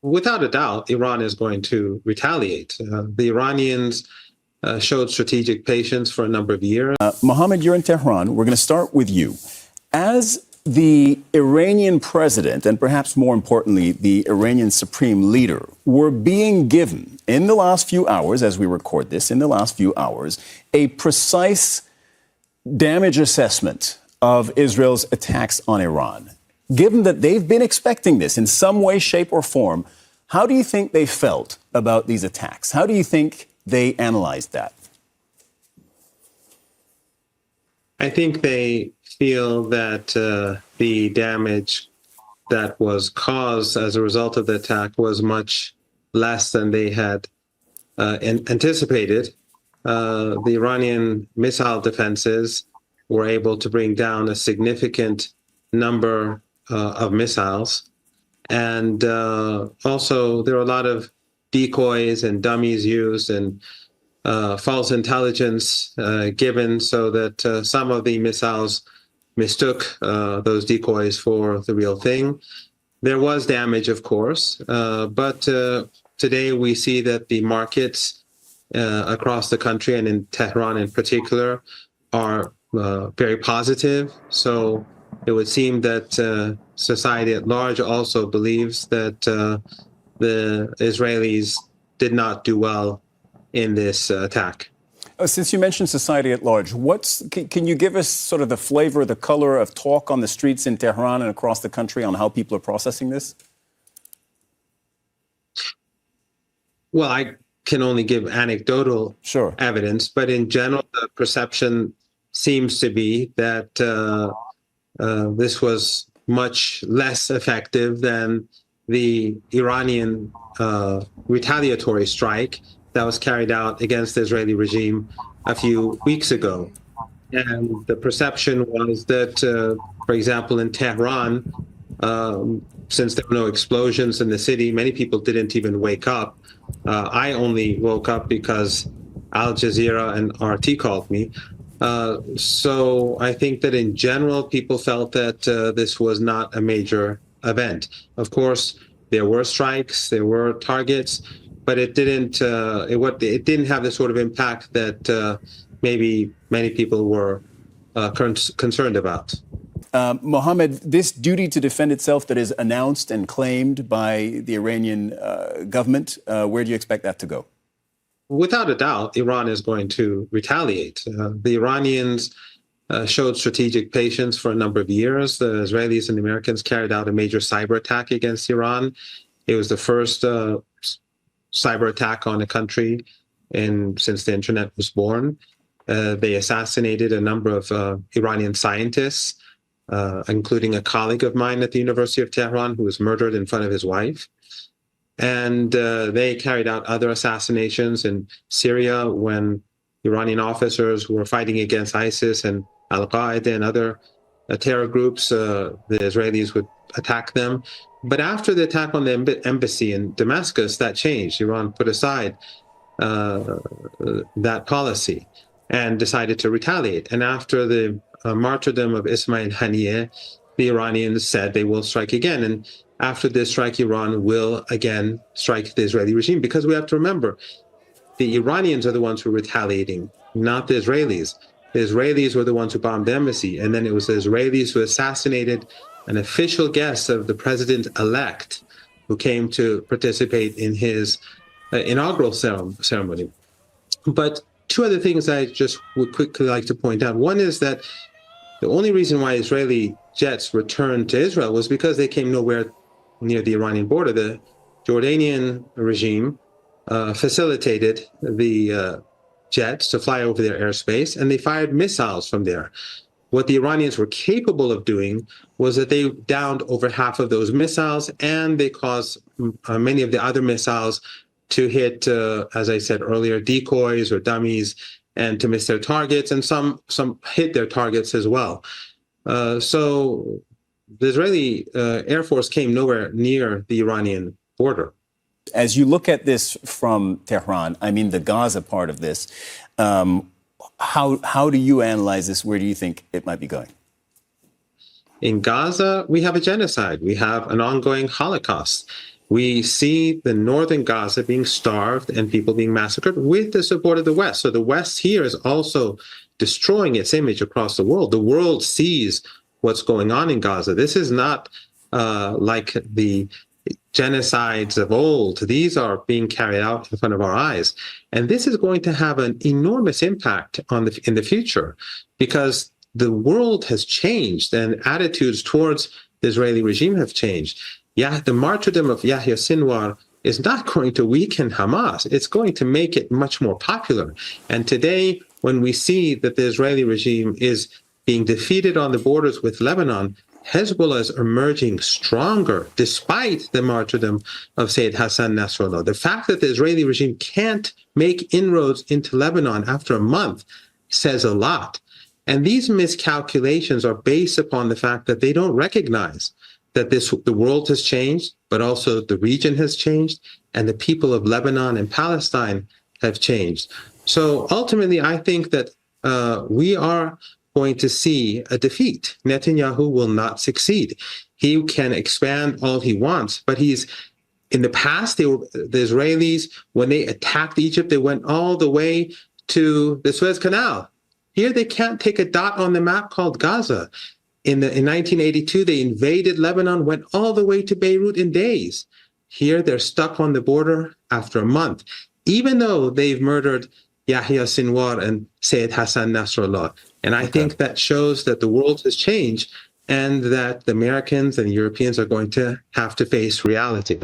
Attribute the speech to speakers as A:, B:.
A: Without a doubt, Iran is going to retaliate. The Iranians showed strategic patience for a number of years.
B: Mohammed, you're in Tehran. We're going to start with you. As the Iranian president, and perhaps more importantly, the Iranian supreme leader, were being given, in the last few hours, as we record this, in the last few hours, a precise damage assessment of Israel's attacks on Iran. Given that they've been expecting this in some way, shape, or form, how do you think they felt about these attacks? How do you think they analyzed that?
A: I think they feel that the damage that was caused as a result of the attack was much less than they had anticipated. The Iranian missile defenses were able to bring down a significant number of missiles. And also, there were a lot of decoys and dummies used and false intelligence given so that some of the missiles mistook those decoys for the real thing. There was damage, of course, but today we see that the markets across the country and in Tehran in particular are very positive. So it would seem that society at large also believes that the Israelis did not do well in this attack.
B: Since you mentioned society at large, can you give us sort of the flavor, the color of talk on the streets in Tehran and across the country on how people are processing this?
A: Well, I can only give anecdotal evidence, but in general, the perception seems to be that this was much less effective than the Iranian retaliatory strike that was carried out against the Israeli regime a few weeks ago. And the perception was that, for example, in Tehran, since there were no explosions in the city, many people didn't even wake up. I only woke up because Al Jazeera and RT called me. So I think that in general, people felt that this was not a major event. Of course, there were strikes, there were targets, but it didn't have the sort of impact that maybe many people were concerned about.
B: Mohammed, this duty to defend itself that is announced and claimed by the Iranian government, where do you expect that to go?
A: Without a doubt, Iran is going to retaliate. The Iranians showed strategic patience for a number of years. The Israelis and the Americans carried out a major cyber attack against Iran. It was the first cyber attack on a country since the internet was born. They assassinated a number of Iranian scientists, including a colleague of mine at the University of Tehran who was murdered in front of his wife. And they carried out other assassinations in Syria when Iranian officers were fighting against ISIS and Al-Qaeda and other terror groups. The Israelis would attack them. But after the attack on the embassy in Damascus, that changed. Iran put aside that policy and decided to retaliate. And after the martyrdom of Ismail Haniyeh, the Iranians said they will strike again. And after this strike, Iran will again strike the Israeli regime, because we have to remember, the Iranians are the ones who are retaliating, not the Israelis. The Israelis were the ones who bombed the embassy, and then it was the Israelis who assassinated an official guest of the president-elect who came to participate in his inaugural ceremony. But two other things I just would quickly like to point out. One is that the only reason why Israeli jets returned to Israel was because they came nowhere near the Iranian border. The Jordanian regime facilitated the jets to fly over their airspace, and they fired missiles from there. What the Iranians were capable of doing was that they downed over half of those missiles, and they caused many of the other missiles to hit, as I said earlier, decoys or dummies, and to miss their targets, and some hit their targets as well. So the Israeli Air Force came nowhere near the Iranian border.
B: As you look at this from Tehran, I mean the Gaza part of this, how do you analyze this? Where do you think it might be going?
A: In Gaza, we have a genocide. We have an ongoing Holocaust. We see the northern Gaza being starved and people being massacred with the support of the West. So the West here is also destroying its image across the world. The world sees what's going on in Gaza. This is not like the genocides of old. These are being carried out in front of our eyes. And this is going to have an enormous impact in the future, because the world has changed and attitudes towards the Israeli regime have changed. Yeah, the martyrdom of Yahya Sinwar is not going to weaken Hamas. It's going to make it much more popular. And today, when we see that the Israeli regime is being defeated on the borders with Lebanon, Hezbollah is emerging stronger despite the martyrdom of Sayyid Hassan Nasrallah. The fact that the Israeli regime can't make inroads into Lebanon after a month says a lot. And these miscalculations are based upon the fact that they don't recognize that the world has changed, but also the region has changed, and the people of Lebanon and Palestine have changed. So ultimately, I think that we are going to see a defeat. Netanyahu will not succeed. He can expand all he wants, but in the past, the Israelis, when they attacked Egypt, they went all the way to the Suez Canal. Here, they can't take a dot on the map called Gaza. In 1982, they invaded Lebanon, went all the way to Beirut in days. Here, they're stuck on the border after a month, even though they've murdered Yahya Sinwar and Sayyid Hassan Nasrallah. And I think that shows that the world has changed and that the Americans and Europeans are going to have to face reality.